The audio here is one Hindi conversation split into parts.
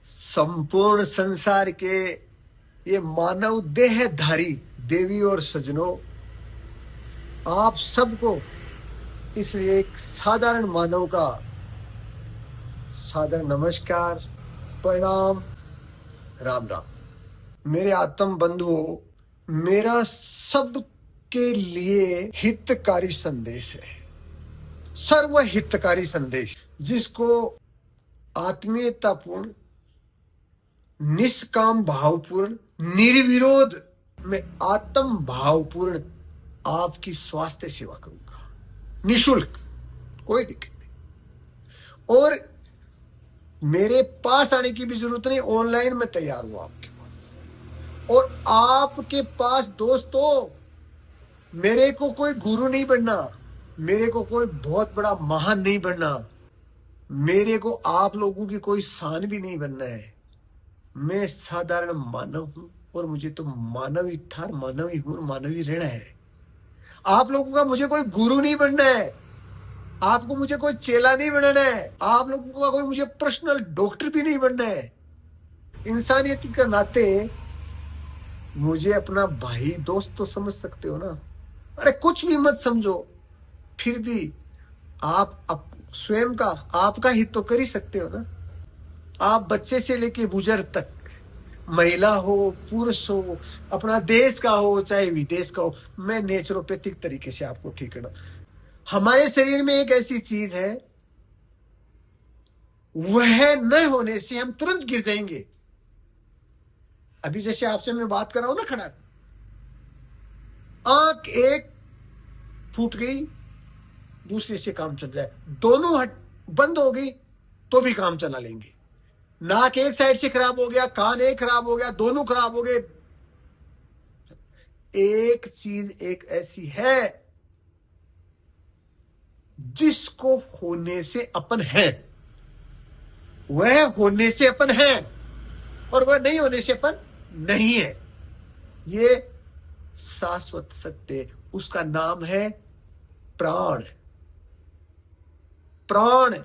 संपूर्ण संसार के ये मानव देहधारी देवी और सज्जनों, आप सबको इस एक साधारण मानव का सादर नमस्कार, प्रणाम, राम राम। मेरे आत्म बंधुओं, मेरा सबके लिए हितकारी संदेश है, सर्व हितकारी संदेश, जिसको आत्मीयतापूर्ण, निष्काम भावपूर्ण, निर्विरोध में आत्म भावपूर्ण आपकी स्वास्थ्य सेवा करूंगा, निशुल्क, कोई दिक्कत नहीं। और मेरे पास आने की भी जरूरत नहीं, ऑनलाइन में तैयार हूं आपके पास। और आपके पास दोस्तों, मेरे को कोई गुरु नहीं बनना, मेरे को कोई बहुत बड़ा महान नहीं बनना, मेरे को आप लोगों की कोई शान भी नहीं बनना है। मैं साधारण मानव हूं और मुझे तो मानव ही था, मानव ही हूं, मानव ही रहना है। आप लोगों का मुझे कोई गुरु नहीं बनना है, आपको मुझे कोई चेला नहीं बनना है, आप लोगों का कोई मुझे पर्सनल डॉक्टर भी नहीं बनना है। इंसानियत के नाते मुझे अपना भाई दोस्त तो समझ सकते हो ना। अरे कुछ भी मत समझो, फिर भी आप स्वयं का, आपका हित तो कर ही सकते हो ना। आप बच्चे से लेके बुजुर्ग तक, महिला हो, पुरुष हो, अपना देश का हो चाहे विदेश का हो, मैं नेचुरोपैथिक तरीके से आपको ठीक करना। हमारे शरीर में एक ऐसी चीज है, वह न होने से हम तुरंत गिर जाएंगे। अभी जैसे आपसे मैं बात कर रहा हूं ना, खड़ा, आंख एक फूट गई, दूसरे से काम चल जाए, दोनों बंद हो गई तो भी काम चला लेंगे। नाक एक साइड से खराब हो गया, कान एक खराब हो गया, दोनों खराब हो गए। एक चीज एक ऐसी है जिसको होने से अपन है, वह होने से अपन है और वह नहीं होने से अपन नहीं है। ये शाश्वत सत्य, उसका नाम है प्राण। प्राण।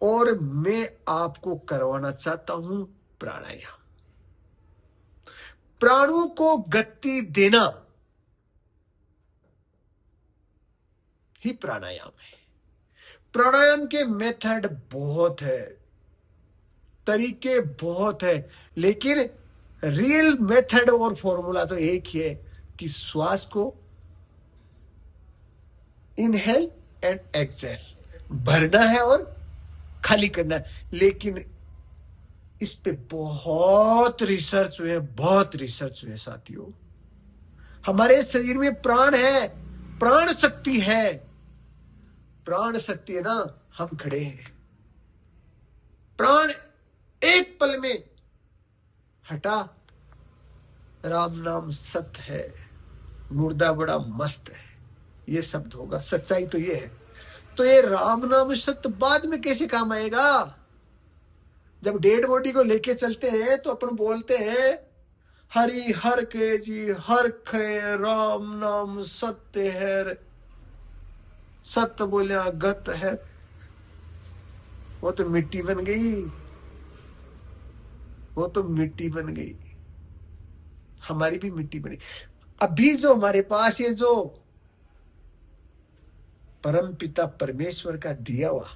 और मैं आपको करवाना चाहता हूं प्राणायाम। प्राणों को गति देना ही प्राणायाम है। प्राणायाम के मेथड बहुत है, तरीके बहुत है, लेकिन रियल मेथड और फॉर्मूला तो एक ही है कि श्वास को इनहेल एंड एक्सहेल भरना है और खाली करना है। लेकिन इस पे बहुत रिसर्च हुए, बहुत रिसर्च हुए साथियों। हमारे शरीर में प्राण है, प्राण शक्ति है, प्राण शक्ति है ना, हम खड़े हैं। प्राण एक पल में हटा, राम नाम सत्य है, मुर्दा बड़ा मस्त है, ये शब्द होगा। सच्चाई तो ये है। तो ये राम नाम सत्य बाद में कैसे काम आएगा? जब डेड बॉडी को लेके चलते हैं तो अपन बोलते हैं हरि हर के जी हर खे, राम नाम सत्य है, सत्य बोलिया गत है। वो तो मिट्टी बन गई, वो तो मिट्टी बन गई, हमारी भी मिट्टी बनी। अभी जो हमारे पास ये जो परम पिता परमेश्वर का दिया हुआ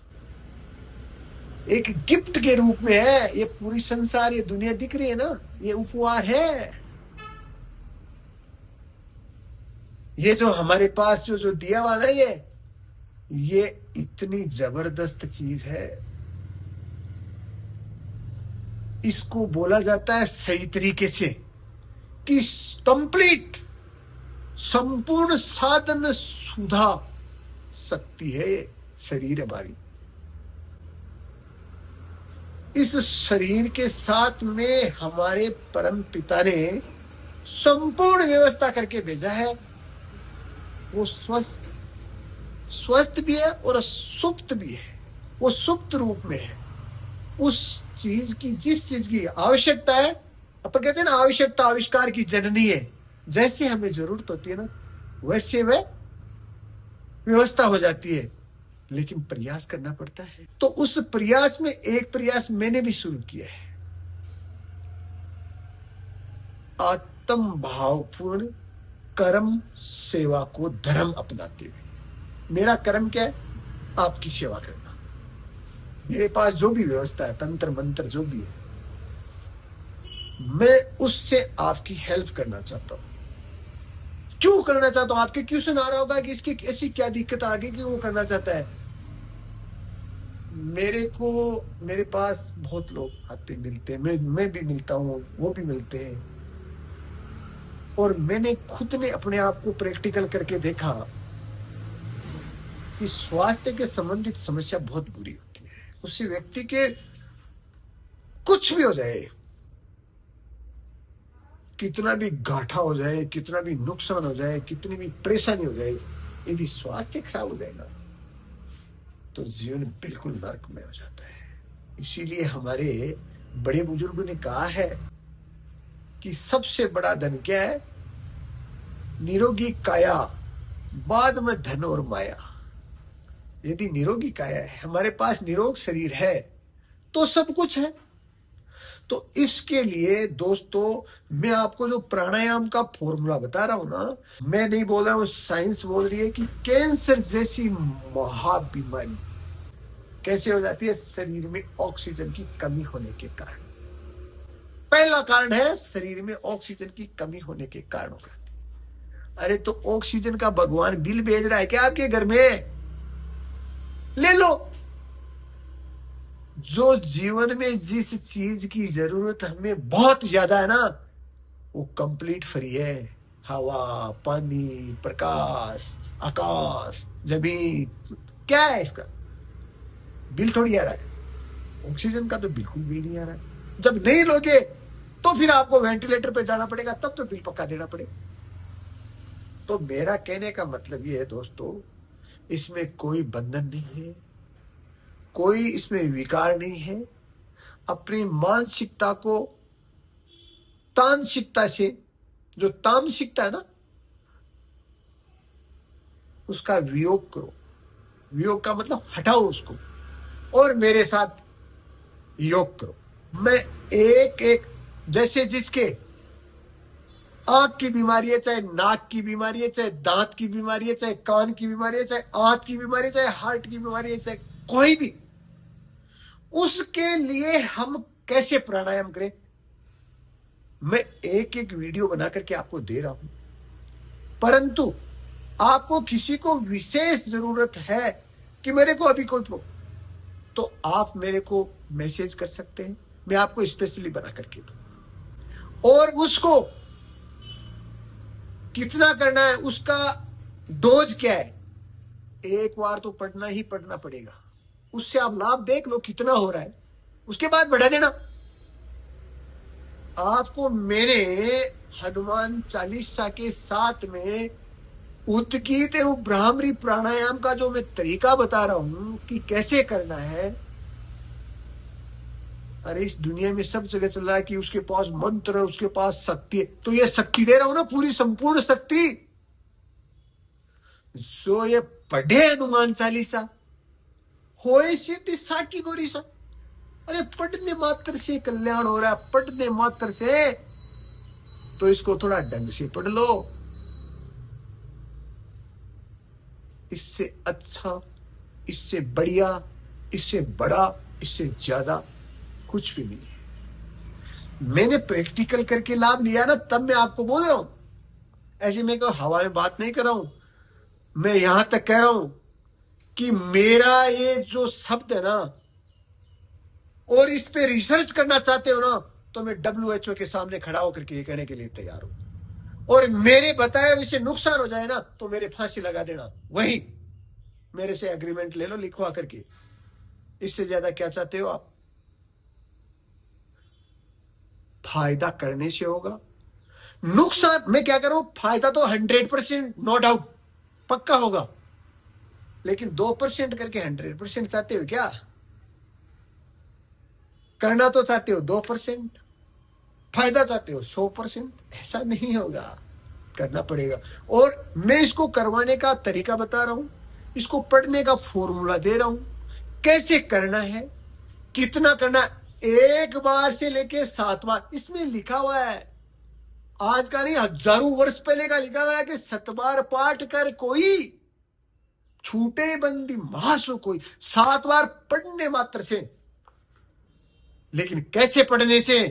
एक गिफ्ट के रूप में है, ये पूरी संसार, ये दुनिया दिख रही है ना, ये उपहार है। ये जो हमारे पास जो दिया हुआ ना, ये इतनी जबरदस्त चीज है। इसको बोला जाता है सही तरीके से कि कंप्लीट, संपूर्ण साधन सुधा शक्ति है ये शरीर हमारी। इस शरीर के साथ में हमारे परम पिता ने संपूर्ण व्यवस्था करके भेजा है। वो स्वस्थ भी है और सुप्त भी है। वो सुप्त रूप में है। उस चीज की, जिस चीज की आवश्यकता है, अपन कहते हैं ना, आवश्यकता आविष्कार की जननी है। जैसे हमें जरूरत होती है ना, वैसे वह व्यवस्था हो जाती है। लेकिन प्रयास करना पड़ता है। तो उस प्रयास में एक प्रयास मैंने भी शुरू किया है, आत्म भावपूर्ण कर्म सेवा को धर्म अपनाते हुए। मेरा कर्म क्या है? आपकी सेवा करना। मेरे पास जो भी व्यवस्था है, तंत्र मंत्र जो भी है, मैं उससे आपकी हेल्प करना चाहता हूं। क्यों करना चाहता हूं? आपके क्वेश्चन आ रहा होगा कि इसकी ऐसी क्या दिक्कत आ गई कि वो करना चाहता है। मेरे पास बहुत लोग आते मिलते हैं, मैं भी मिलता हूं, वो भी मिलते हैं, और मैंने खुद ने अपने आप को प्रैक्टिकल करके देखा कि स्वास्थ्य के संबंधित समस्या बहुत बुरी होती है। उसी व्यक्ति के कुछ भी हो जाए, कितना भी घाटा हो जाए, कितना भी नुकसान हो जाए, कितनी भी परेशानी हो जाए, यदि स्वास्थ्य खराब हो जाएगा तो जीवन बिल्कुल नरकमय हो जाता है। इसीलिए हमारे बड़े बुजुर्गों ने कहा है कि सबसे बड़ा धन क्या है? निरोगी काया, बाद में धन और माया। यदि निरोगी काया है, हमारे पास निरोग शरीर है, तो सब कुछ है। तो इसके लिए दोस्तों, मैं आपको जो प्राणायाम का फॉर्मूला बता रहा हूं ना, मैं नहीं बोल रहा हूं, साइंस बोल रही है कि कैंसर जैसी महाबीमारी कैसे हो जाती है? शरीर में ऑक्सीजन की कमी होने के कारण। पहला कारण है शरीर में ऑक्सीजन की कमी होने के कारण हो जाती है। अरे तो ऑक्सीजन का भगवान बिल भेज रहा है क्या आपके घर में? ले लो। जो जीवन में जिस चीज की जरूरत हमें बहुत ज्यादा है ना, वो कंप्लीट फ्री है। हवा, पानी, प्रकाश, आकाश, जमीन, क्या है इसका बिल? थोड़ी आ रहा है। ऑक्सीजन का तो बिल्कुल बिल नहीं आ रहा है। जब नहीं लोगे तो फिर आपको वेंटिलेटर पे जाना पड़ेगा, तब तो बिल पक्का देना पड़ेगा। तो मेरा कहने का मतलब ये है दोस्तों, इसमें कोई बंधन नहीं है, कोई इसमें विकार नहीं है। अपनी मानसिकता को तामसिकता से, जो तामसिकता है ना, उसका वियोग करो। वियोग का मतलब हटाओ उसको, और मेरे साथ योग करो। मैं एक एक, जैसे जिसके आंख की बीमारी है, चाहे नाक की बीमारी है, चाहे दांत की बीमारी है, चाहे कान की बीमारी है, चाहे आंख की बीमारी है, चाहे हार्ट की बीमारी है, चाहे कोई भी, उसके लिए हम कैसे प्राणायाम करें, मैं एक एक वीडियो बना करके आपको दे रहा हूं। परंतु आपको किसी को विशेष जरूरत है कि मेरे को अभी कोई तो आप मेरे को मैसेज कर सकते हैं, मैं आपको स्पेशली बना करके दूं। और उसको कितना करना है, उसका डोज क्या है, एक बार तो पढ़ना ही पढ़ना पड़ेगा। उससे आप लाभ देख लो कितना हो रहा है, उसके बाद बढ़ा देना। आपको मेरे हनुमान चालीसा के साथ में उद्गीत एवं ब्राह्मरी प्राणायाम का जो मैं तरीका बता रहा हूं कि कैसे करना है। अरे इस दुनिया में सब जगह चल रहा है कि उसके पास मंत्र है, उसके पास शक्ति है, तो ये शक्ति दे रहा हूं ना, पूरी संपूर्ण शक्ति। जो ये पढ़े हनुमान चालीसा, होए सिद्धि साकी गोरी सा। अरे पढ़ने मात्र से कल्याण हो रहा है, पढ़ने मात्र से। तो इसको थोड़ा ढंग से पढ़ लो। इससे अच्छा, इससे बढ़िया, इससे बड़ा, इससे ज्यादा कुछ भी नहीं है। मैंने प्रैक्टिकल करके लाभ लिया ना, तब मैं आपको बोल रहा हूं। ऐसे मैं कोई हवा में बात नहीं कर रहा हूं। मैं यहां तक कह रहा हूं कि मेरा ये जो शब्द है ना, और इस पे रिसर्च करना चाहते हो ना, तो मैं WHO के सामने खड़ा होकर के ये कहने के लिए तैयार हूं। और मेरे बताए विषय नुकसान हो जाए ना, तो मेरे फांसी लगा देना, वही मेरे से एग्रीमेंट ले लो लिखवा करके। इससे ज्यादा क्या चाहते हो आप? फायदा करने से होगा, नुकसान मैं क्या करूं? फायदा तो 100% नो डाउट पक्का होगा, लेकिन 2% करके 100% चाहते हो क्या? करना तो चाहते हो 2%, फायदा चाहते हो 100%। ऐसा नहीं होगा, करना पड़ेगा। और मैं इसको करवाने का तरीका बता रहा हूं इसको पढ़ने का फॉर्मूला दे रहा हूं, कैसे करना है, कितना करना है, 1 बार से लेके 7 बार। इसमें लिखा हुआ है, आज का नहीं, हजारों वर्ष पहले का लिखा हुआ है कि 7 बार पाठ कर कोई, छूटे बंदी महासु कोई। 7 बार पढ़ने मात्र से। लेकिन कैसे पढ़ने से?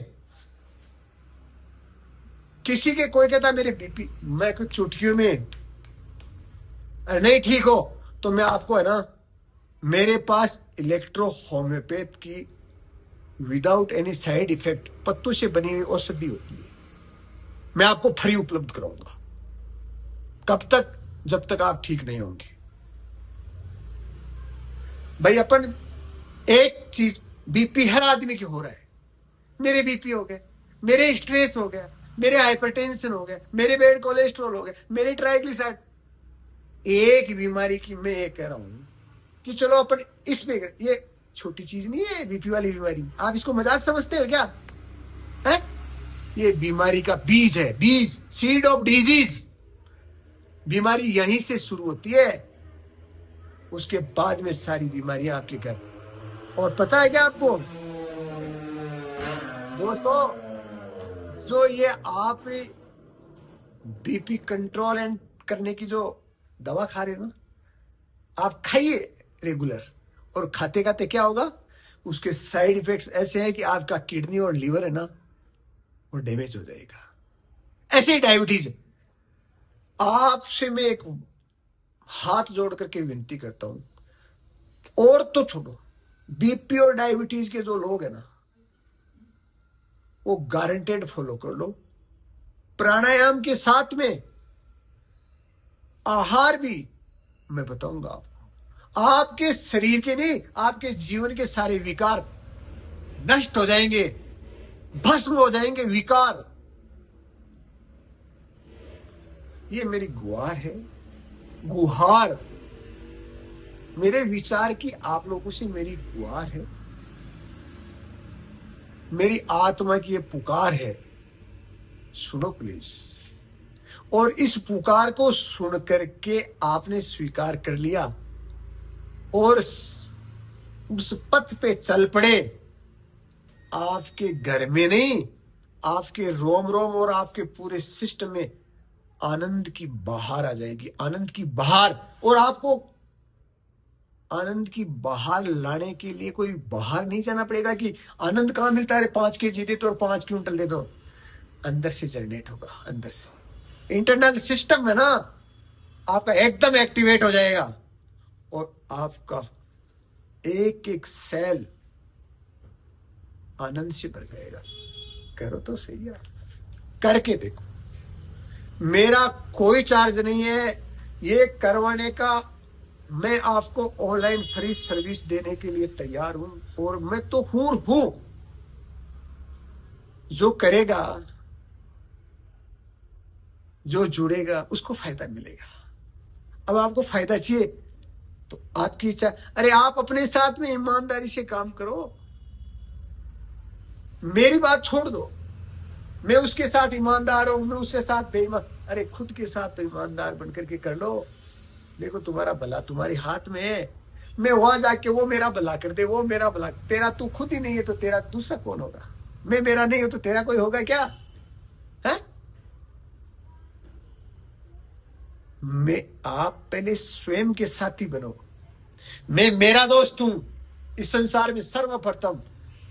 किसी के कोई कहता मेरे बीपी, मैं कुछ चुटकियों में नहीं ठीक हो तो मैं आपको है ना, मेरे पास इलेक्ट्रो होम्योपैथ की विदाउट एनी साइड इफेक्ट पत्तों से बनी हुई औषधि होती है, मैं आपको फ्री उपलब्ध कराऊंगा। कब तक? जब तक आप ठीक नहीं होंगे। भाई अपन एक चीज, बीपी हर आदमी के हो रहा है। मेरे बीपी हो गए, मेरे स्ट्रेस हो गया, मेरे हाइपरटेंशन हो गया, मेरे बैड कोलेस्ट्रॉल हो गया, मेरे ट्राइग्लिसराइड। एक बीमारी की मैं ये कह रहा हूं कि चलो अपन इसमें, ये छोटी चीज नहीं है बीपी वाली बीमारी, आप इसको मजाक समझते हो क्या? है ये बीमारी का बीज है, बीज, सीड ऑफ डिजीज। बीमारी यहीं से शुरू होती है, उसके बाद में सारी बीमारियां आपके घर। और पता है क्या आपको दोस्तों, जो ये आप बीपी कंट्रोल एंड करने की जो दवा खा रहे हो ना, आप खाइए रेगुलर, और खाते खाते क्या होगा, उसके साइड इफेक्ट्स ऐसे हैं कि आपका किडनी और लीवर है ना, वो डैमेज हो जाएगा। ऐसे ही डायबिटीज। आपसे मैं एक हाथ जोड़ करके विनती करता हूं, और तो छोड़ो, बीपी और डायबिटीज के जो लोग हैं ना, वो गारंटेड फॉलो कर लो। प्राणायाम के साथ में आहार भी मैं बताऊंगा आपको। आपके शरीर के नहीं, आपके जीवन के सारे विकार नष्ट हो जाएंगे, भस्म हो जाएंगे विकार। ये मेरी गुहार है, गुहार, मेरे विचार की आप लोगों से मेरी गुहार है, मेरी आत्मा की ये पुकार है। सुनो प्लीज। और इस पुकार को सुन करके आपने स्वीकार कर लिया और उस पथ पे चल पड़े, आपके घर में नहीं, आपके रोम रोम और आपके पूरे सिस्टम में आनंद की बहार आ जाएगी, आनंद की बहार। और आपको आनंद की बहार लाने के लिए कोई बाहर नहीं जाना पड़ेगा कि आनंद कहां मिलता है, 5 केजी दे दो और 5 क्विंटल दे दो। अंदर से जनरेट होगा, अंदर से इंटरनल सिस्टम है ना आपका एकदम एक्टिवेट हो जाएगा, और आपका एक एक सेल आनंद से भर जाएगा। करो तो सही है, करके देखो। मेरा कोई चार्ज नहीं है ये करवाने का, मैं आपको ऑनलाइन फ्री सर्विस देने के लिए तैयार हूं, और मैं तो हूं। जो करेगा, जो जुड़ेगा, उसको फायदा मिलेगा। अब आपको फायदा चाहिए तो आपकी इच्छा। अरे आप अपने साथ में ईमानदारी से काम करो, मेरी बात छोड़ दो। मैं उसके साथ ईमानदार हूं, मैं उसके साथ बेईमान। अरे खुद के साथ तो ईमानदार बनकर के कर लो। देखो तुम्हारा भला तुम्हारे हाथ में है। मैं वहां जाके वो मेरा भला कर दे, वो मेरा भला, तेरा तू खुद ही नहीं है तो तेरा दूसरा कौन होगा? मैं मेरा नहीं हूं तो तेरा कोई होगा क्या? है? मैं, आप पहले स्वयं के साथी बनो। मैं मेरा दोस्त हूं इस संसार में सर्वप्रथम।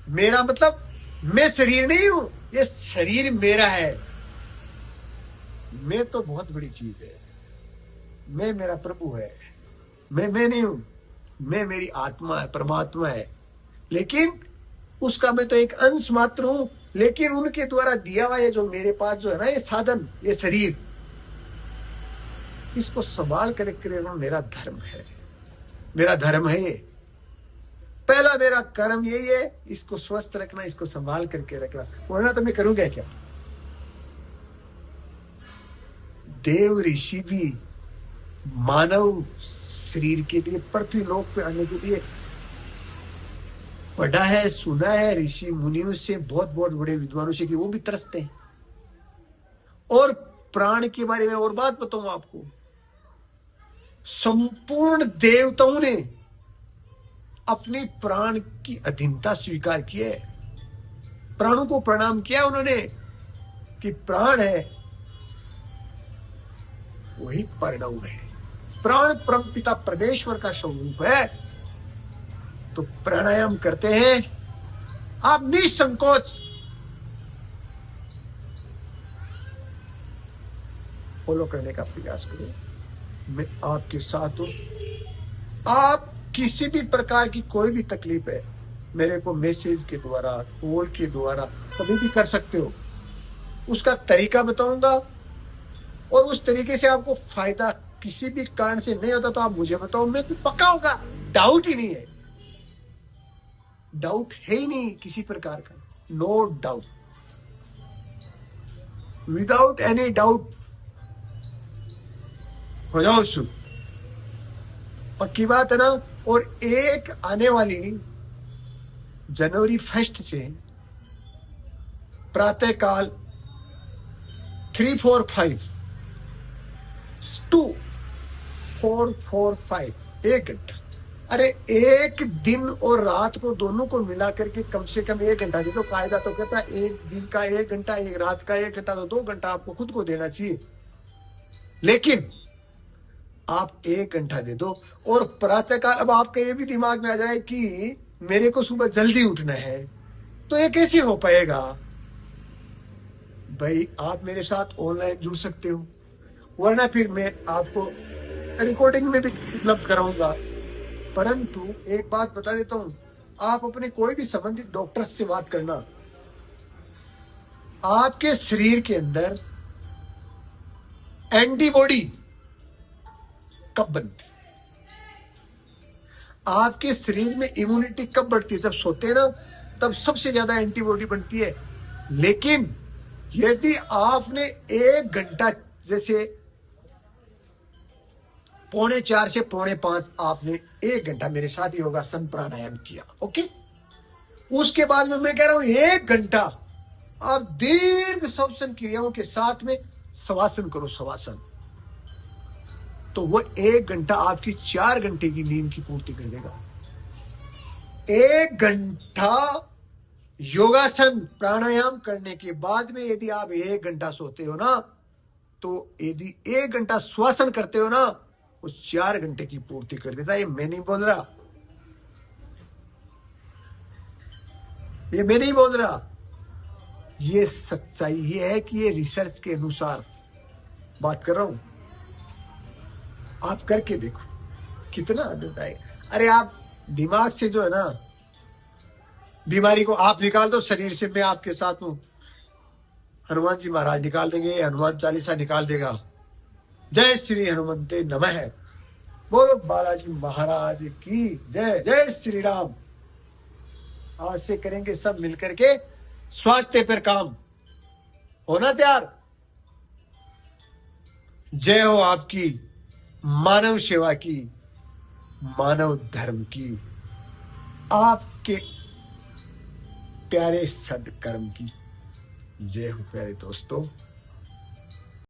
मेरा मतलब मैं शरीर नहीं हूं, ये शरीर मेरा है। मैं तो बहुत बड़ी चीज है, मैं मेरा प्रभु है। मैं नहीं हूं, मैं मेरी आत्मा है, परमात्मा है। लेकिन उसका मैं तो एक अंश मात्र हूं। लेकिन उनके द्वारा दिया हुआ ये जो मेरे पास जो है ना, ये साधन, ये शरीर, इसको संभाल कर रखना मेरा धर्म है, मेरा धर्म है ये। पहला मेरा कर्म यही है, इसको स्वस्थ रखना, इसको संभाल करके रखना, वरना तो मैं करूंगा क्या? देव ऋषि भी मानव शरीर के लिए, पृथ्वी लोक पे आने के लिए पढ़ा है, सुना है ऋषि मुनियों से, बहुत बहुत बड़े विद्वानों से, कि वो भी तरसते हैं। और प्राण के बारे में और बात बताऊं आपको, संपूर्ण देवताओं ने अपने प्राण की अधीनता स्वीकार की है। प्राणों को प्रणाम किया उन्होंने कि प्राण है वही प्रणव है। प्राण परमपिता परमेश्वर का स्वरूप है। तो प्राणायाम करते हैं आप निसंकोच फॉलो करने का प्रयास करें। मैं आपके साथ हूं। आप किसी भी प्रकार की कोई भी तकलीफ है मेरे को मैसेज के द्वारा कॉल के द्वारा कभी भी कर सकते हो। उसका तरीका बताऊंगा और उस तरीके से आपको फायदा किसी भी कारण से नहीं होता तो आप मुझे बताओ, मैं तो पक्का होगा। डाउट ही नहीं है, डाउट है ही नहीं किसी प्रकार का। No doubt, without any doubt हो जाओ शुरू। पक्की बात है ना। और एक आने वाली जनवरी 1 से प्रातः काल 3-4-5 2 4 4 5 1 घंटा। अरे एक दिन और रात को दोनों को मिला करके कम से कम 1 घंटा दे दो। कायदा तो कहता है एक दिन का 1 घंटा, एक रात का 1 घंटा, तो 2 घंटा आपको खुद को देना चाहिए। लेकिन आप 1 घंटा दे दो। और प्रातःकाल, अब आपके ये भी दिमाग में आ जाए कि मेरे को सुबह जल्दी उठना है, तो ये कैसे हो पाएगा? भाई आप मेरे साथ ऑनलाइन जुड़ सकते हो, वरना फिर मैं आपको रिकॉर्डिंग में भी उपलब्ध कराऊंगा। परंतु एक बात बता देता हूं, आप अपने कोई भी संबंधित डॉक्टर से बात करना। आपके शरीर के अंदर एंटीबॉडी कब बनती, आपके शरीर में इम्यूनिटी कब बढ़ती है? जब सोते हैं ना, तब सबसे ज्यादा एंटीबॉडी बनती है। लेकिन यदि आपने 1 घंटा, जैसे 3:45 से 4:45 आपने 1 घंटा मेरे साथ योगासन प्राणायाम किया, ओके, उसके बाद में मैं कह रहा हूं 1 घंटा आप दीर्घ श्वसन क्रियाओं के साथ में शवासन करो, शवासन। तो वो 1 घंटा आपकी 4 घंटे की नींद की पूर्ति कर देगा। 1 घंटा योगासन प्राणायाम करने के बाद में यदि आप 1 घंटा सोते हो ना, तो यदि 1 घंटा श्वासन करते हो ना, वो 4 घंटे की पूर्ति कर देता है। ये मैं नहीं बोल रहा, ये मैं नहीं बोल रहा, ये सच्चाई ये है कि ये रिसर्च के अनुसार बात कर रहा हूं। आप करके देखो कितना आनंद आएगा। अरे आप दिमाग से जो है ना बीमारी को आप निकाल दो शरीर से, मैं आपके साथ हूं। हनुमान जी महाराज निकाल देंगे, हनुमान चालीसा निकाल देगा। जय श्री हनुमंते नमः। बोलो बालाजी महाराज की जय। जय श्री राम। आज से करेंगे सब मिलकर के स्वास्थ्य पर काम। होना तैयार? जय हो आपकी मानव सेवा की, मानव धर्म की, आपके प्यारे सदकर्म की। जय हो प्यारे दोस्तों।